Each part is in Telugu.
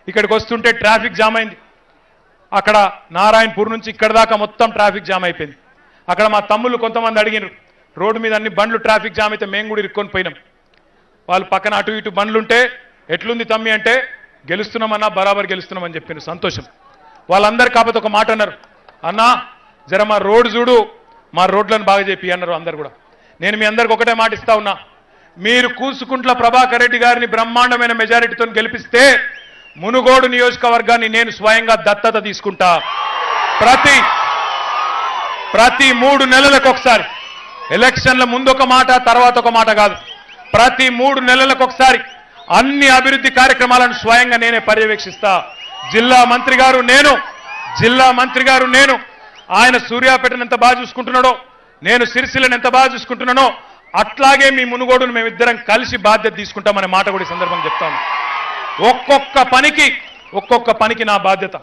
ఇక్కడికి వస్తుంటే ట్రాఫిక్ జామ్ అయింది. అక్కడ నారాయణపూర్ నుంచి ఇక్కడ దాకా మొత్తం ట్రాఫిక్ జామ్ అయిపోయింది. అక్కడ మా తమ్ముళ్ళు కొంతమంది అడిగినారు, రోడ్డు మీద అన్ని బండ్లు ట్రాఫిక్ జామ్ అయితే మేము కూడా ఇరుక్కొని పోయినాం. వాళ్ళు పక్కన అటు ఇటు బండ్లుంటే ఎట్లుంది తమ్మి అంటే గెలుస్తున్నామన్నా బరాబర్ గెలుస్తున్నామని చెప్పాను. సంతోషం. వాళ్ళందరూ కాకపోతే ఒక మాట అన్నారు, అన్నా జర మా రోడ్డు చూడు, మా రోడ్లను బాగా చెప్పి అన్నారు అందరు కూడా. నేను మీ అందరికి ఒకటే మాట ఇస్తా ఉన్నా, మీరు కూసుకుంట్ల ప్రభాకర్ రెడ్డి గారిని బ్రహ్మాండమైన మెజారిటీతో గెలిపిస్తే మునుగోడు నియోజకవర్గాన్ని నేను స్వయంగా దత్తత తీసుకుంటా. ప్రతి 3 నెలలకు ఒకసారి, ఎలక్షన్ల ముందు ఒక మాట తర్వాత ఒక మాట కాదు, ప్రతి 3 నెలలకు ఒకసారి అన్ని అభివృద్ధి కార్యక్రమాలను స్వయంగా నేనే పర్యవేక్షిస్తా. జిల్లా మంత్రి గారు నేను ఆయన సూర్యాపేటను ఎంత బాగా చూసుకుంటున్నాడో, నేను సిరిసిల్లను ఎంత బాగా చూసుకుంటున్నానో అట్లాగే మీ మునుగోడును మేమిద్దరం కలిసి బాధ్యత తీసుకుంటామనే మాట కూడా ఈ సందర్భంగా చెప్తాను. ఒక్కొక్క పనికి నా బాధ్యత.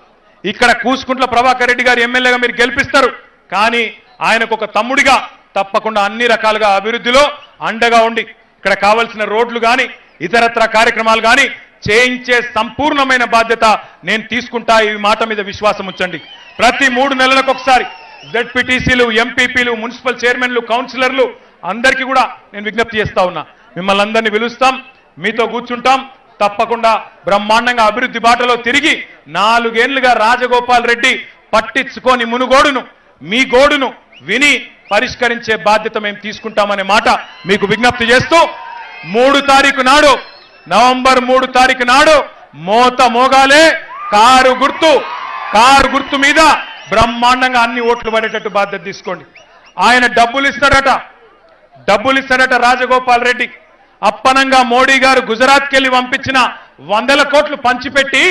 ఇక్కడ కూసుకుంట్ల ప్రభాకర్ రెడ్డి గారు ఎమ్మెల్యేగా మీరు గెలిపిస్తారు, కానీ ఆయనకు ఒక తమ్ముడిగా తప్పకుండా అన్ని రకాలుగా అభివృద్ధిలో అండగా ఉండి ఇక్కడ కావాల్సిన రోడ్లు కానీ ఇతరత్ర కార్యక్రమాలు కానీ చేయించే సంపూర్ణమైన బాధ్యత నేను తీసుకుంటా. ఈ మాట మీద విశ్వాసం ఉంచండి. ప్రతి 3 నెలలకు ఒకసారి జెడ్పీటీసీలు, ఎంపీపీలు, మున్సిపల్ చైర్మన్లు, కౌన్సిలర్లు అందరికీ కూడా నేను విజ్ఞప్తి చేస్తా ఉన్నా, మిమ్మల్ని అందరినీ పిలుస్తాం, మీతో కూర్చుంటాం, తప్పకుండా బ్రహ్మాండంగా అభివృద్ధి బాటలో తిరిగి 4 ఏళ్లుగా రాజగోపాల్ రెడ్డి పట్టించుకొని మునుగోడును, మీ గోడును విని పరిష్కరించే బాధ్యత మేము తీసుకుంటామనే మాట మీకు విజ్ఞప్తి చేస్తూ 3 తారీఖు నాడు, నవంబర్ 3 తారీఖు నాడు మోత మోగాలే కారు గుర్తు మీద బ్రహ్మాండంగా అన్ని ఓట్లు పడేటట్టు బాధ్యత తీసుకోండి. ఆయన డబ్బులు ఇస్తాడట రాజగోపాల్ రెడ్డి. అప్పనంగా మోడీ గారు గుజరాత్కి వెళ్ళి పంపించిన 100 కోట్లు పంచిపెట్టి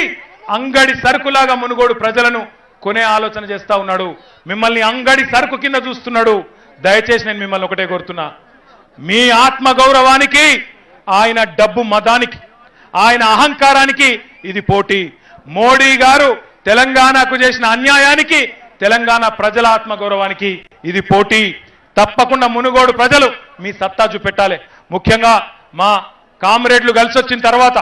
అంగడి సరుకులాగా మునుగోడు ప్రజలను కొనే ఆలోచన చేస్తా ఉన్నాడు. మిమ్మల్ని అంగడి సరుకు కింద చూస్తున్నాడు. దయచేసి నేను మిమ్మల్ని ఒకటే కోరుతున్నా, మీ ఆత్మ గౌరవానికి, ఆయన డబ్బు మదానికి, ఆయన అహంకారానికి ఇది పోటీ. మోడీ గారు తెలంగాణకు చేసిన అన్యాయానికి, తెలంగాణ ప్రజల ఆత్మ గౌరవానికి ఇది పోటీ. తప్పకుండా మునుగోడు ప్రజలు మీ సత్తా చూపెట్టాలి. ముఖ్యంగా మా కామ్రేడ్లు కలిసి వచ్చిన తర్వాత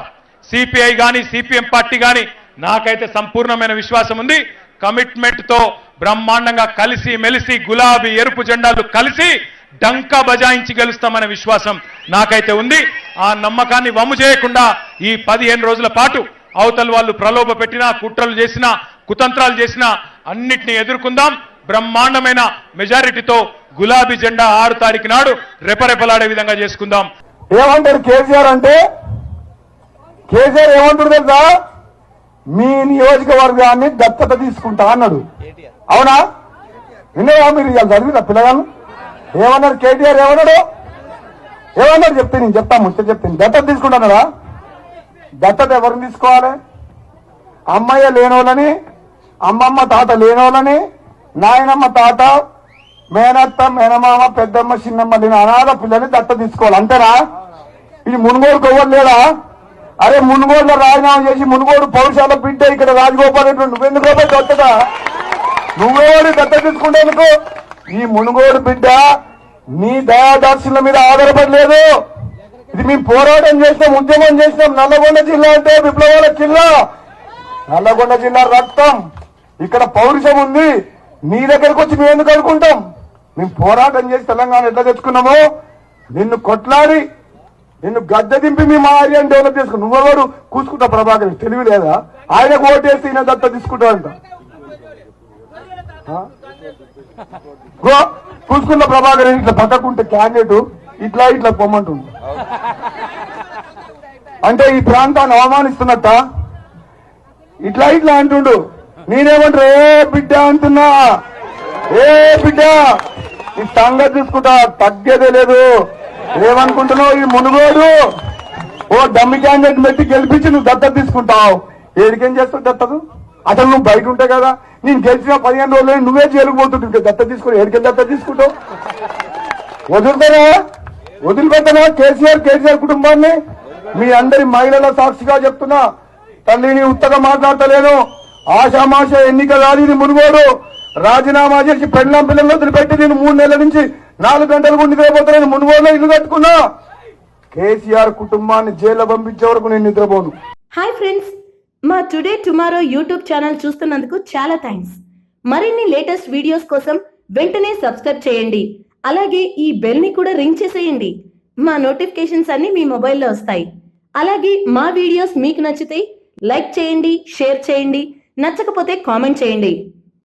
సిపిఐ కానీ సిపిఎం పార్టీ కానీ నాకైతే సంపూర్ణమైన విశ్వాసం ఉంది. కమిట్మెంట్తో బ్రహ్మాండంగా కలిసి మెలిసి గులాబీ ఎరుపు జెండాలు కలిసి డంకా బజాయించి గెలుస్తామనే విశ్వాసం నాకైతే ఉంది. ఆ నమ్మకాన్ని వమ్ము చేయకుండా ఈ 15 రోజుల పాటు అవతల వాళ్ళు ప్రలోభ పెట్టినా, కుట్రలు చేసినా, కుతంత్రాలు చేసినా అన్నిటినీ ఎదుర్కొందాం. బ్రహ్మాండమైన మెజారిటీతో గులాబీ జెండా 6 తారీఖు నాడు రెపరెపలాడే విధంగా చేసుకుందాం. ఏమంటారు కేసీఆర్ అంటే? కేసీఆర్ ఏమంటారు తెలుసా? మీ నియోజకవర్గాన్ని దత్తత తీసుకుంటా అన్నాడు. అవునా? విన్నారా మీరు? చదివినా పిల్లగాను ఏమన్నారు? కేటీఆర్ ఏమన్నాడు చెప్తే నేను చెప్తాను, ముచ్చట చెప్తాను. దత్తత తీసుకుంటున్నారా? దత్తత ఎవరిని తీసుకోవాలి? అమ్మయ్య లేనోళ్ళని, అమ్మమ్మ తాత లేనోళ్ళని, నాయనమ్మ తాత, మేనత్త, మేనమామ, పెద్దమ్మ, చిన్నమ్మ లేని అనాథ పిల్లని దత్త తీసుకోవాలి. అంతేనా? ఇది మునుగోడు కొవ్వరు లేదా? అరే మునుగోడులో రాజీనామా చేసి మునుగోడు పౌరుషాల బిడ్డ ఇక్కడ రాజగోపాల్ రెడ్డి నువ్వెందుకు దత్తత? నువ్వెవరు దత్త తీసుకుంటేందుకు? ఈ మునుగోడు బిడ్డ నీ దయాదర్శుల మీద ఆధారపడలేదు. ఇది మేము పోరాటం చేసినాం, ఉద్యమం చేసినాం. నల్లగొండ జిల్లా అంటే విప్లవాల జిల్లా, నల్లగొండ జిల్లా రక్తం, ఇక్కడ పౌరుషం ఉంది. నీ దగ్గరకు వచ్చి మేము ఎందుకు అనుకుంటాం? మేము పోరాటం చేసి తెలంగాణ ఎట్లా తెచ్చుకున్నామో, నిన్ను కొట్లాడి నిన్ను గద్దె దింపి మీ మా ఏరియాని డెవలప్ చేసుకున్నాం. నువ్వెవరు కూసుకుంటా? ప్రభాకర్ తెలివి లేదా? ఆయనకు ఓటేసి ఈయన దత్త తీసుకుంటాడంట. కూసుకున్న ప్రభాకర్ ఇట్లా పక్కకుంటే క్యాండిడేట్ ఇట్లా పొమ్మంటుంది. అంటే ఈ ప్రాంతాన్ని అవమానిస్తున్నట్ట ఇట్లా అంటుండు. నేనేమంటారు? ఏ బిడ్డ అంటున్నా, ఏ బిడ్డ ఈ సంగతి తీసుకుంటా, తగ్గేదే లేదు. ఏమనుకుంటున్నావు? ఈ మునుగోడు ఓ డమ్మి క్యాండిడేట్ పెట్టి గెలిపించి నువ్వు దత్తత తీసుకుంటావు. ఏడికేం చేస్తావు దత్తత? అసలు నువ్వు బయట ఉంటే కదా, నేను గెలిచిన 15 రోజులు నువ్వే జైలుకుపోతుంటు. దత్తత తీసుకుని ఏడికెళ్ళి దత్తత తీసుకుంటావు? వదిలిపెట్టనా కేసీఆర్ కుటుంబాన్ని? మీ అందరి మహిళల సాక్షిగా చెప్తున్నా, తల్లిని ఉత్తగా మాట్లాడతలేను. ఆషామాష ఎన్నిక కాదు ఇది. మునుగోడు రాజీనామా చేసి పిల్లలు వదిలిపెట్టి నేను 3 నెలల నుంచి 4 గంటలకు నిద్రపోతాను. మునుగోడులో ఇల్లు కట్టుకున్నా. కేసీఆర్ కుటుంబాన్ని జైల్లో పంపించే వరకు నేను నిద్రపోను. హాయ్ ఫ్రెండ్స్, మా టుడే టుమారో యూట్యూబ్ ఛానల్ చూస్తున్నందుకు చాలా థ్యాంక్స్. మరిన్ని లేటెస్ట్ వీడియోస్ కోసం వెంటనే సబ్స్క్రైబ్ చేయండి. అలాగే ఈ బెల్ ని కూడా రింగ్ చేసేయండి. మా నోటిఫికేషన్స్ అన్ని మీ మొబైల్లో వస్తాయి. అలాగే మా వీడియోస్ మీకు నచ్చితే లైక్ చేయండి, షేర్ చేయండి, నచ్చకపోతే కామెంట్ చేయండి.